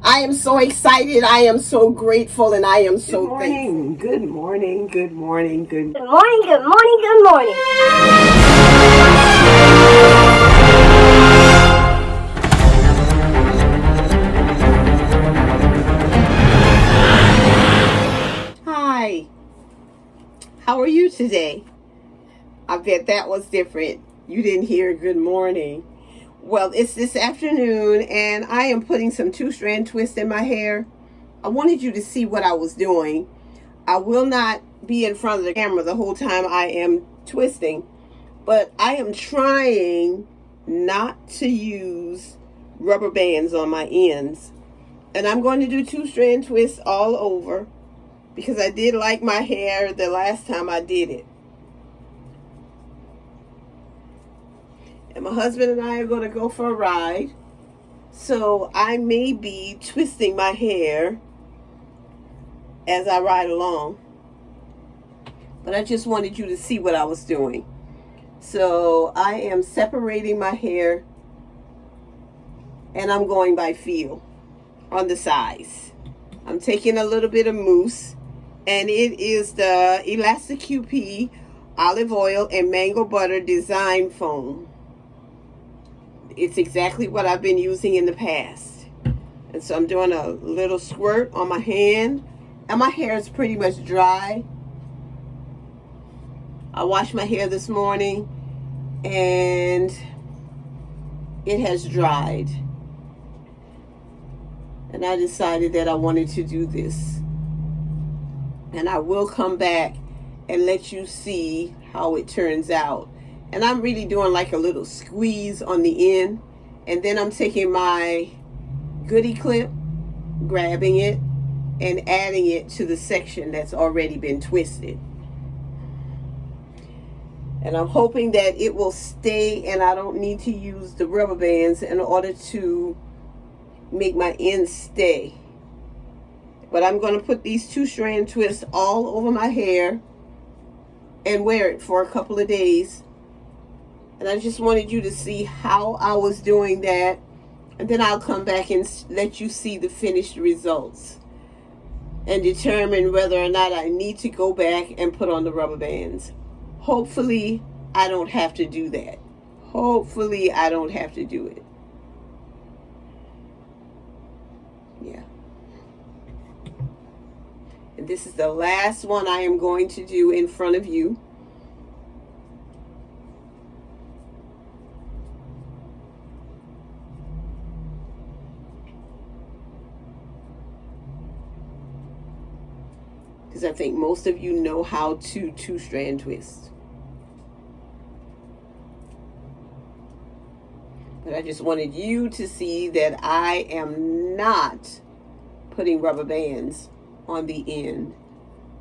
I am so excited. I am so grateful, and I am so thankful. Good morning, good morning, good morning, good morning, good morning. Hi. How are you today? I bet that was different. You didn't hear good morning. Well, it's this afternoon, and I am putting some two-strand twists in my hair. I wanted you to see what I was doing. I will not be in front of the camera the whole time I am twisting, but I am trying not to use rubber bands on my ends. And I'm going to do two-strand twists all over because I did like my hair the last time I did it. And my husband and I are going to go for a ride. So I may be twisting my hair as I ride along. But I just wanted you to see what I was doing. So I am separating my hair, and I'm going by feel on the size. I'm taking a little bit of mousse, and it is the Elastic QP olive oil and mango butter design foam. It's exactly what I've been using in the past. And so I'm doing a little squirt on my hand, and my hair is pretty much dry. I washed my hair this morning, and it has dried. And I decided that I wanted to do this. And I will come back and let you see how it turns out. And I'm really doing like a little squeeze on the end. And then I'm taking my goodie clip, grabbing it, and adding it to the section that's already been twisted. And I'm hoping that it will stay and I don't need to use the rubber bands in order to make my ends stay. But I'm going to put these two-strand twists all over my hair and wear it for a couple of days. And I just wanted you to see how I was doing that. And then I'll come back and let you see the finished results and determine whether or not I need to go back and put on the rubber bands. Hopefully, I don't have to do that. Hopefully, I don't have to do it. Yeah. And this is the last one I am going to do in front of you. Because I think most of you know how to two-strand twist. But I just wanted you to see that I am not putting rubber bands on the end.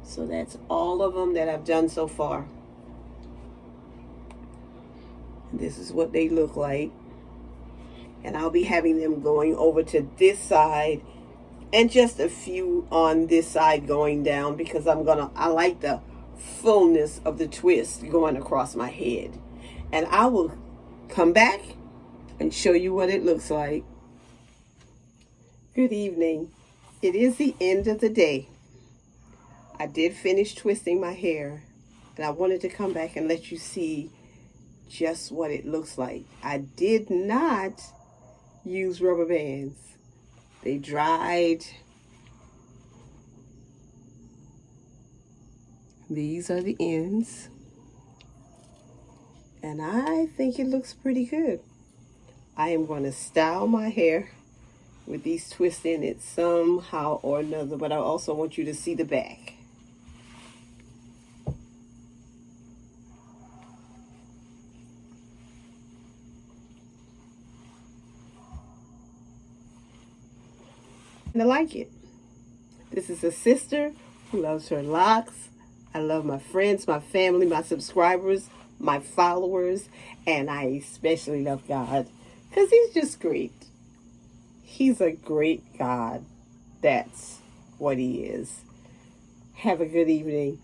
So that's all of them that I've done so far. And this is what they look like. And I'll be having them going over to this side and just a few on this side going down because I like the fullness of the twist going across my head. And I will come back and show you what it looks like. Good evening. It is the end of the day. I did finish twisting my hair, and I wanted to come back and let you see just what it looks like. I did not use rubber bands. They dried. These are the ends. And I think it looks pretty good. I am going to style my hair with these twists in it somehow or another, but I also want you to see the back. And I like it. This is a sister who loves her locks. I love my friends, my family, my subscribers, my followers, and I especially love God because he's just great. He's a great God. That's what he is. Have a good evening.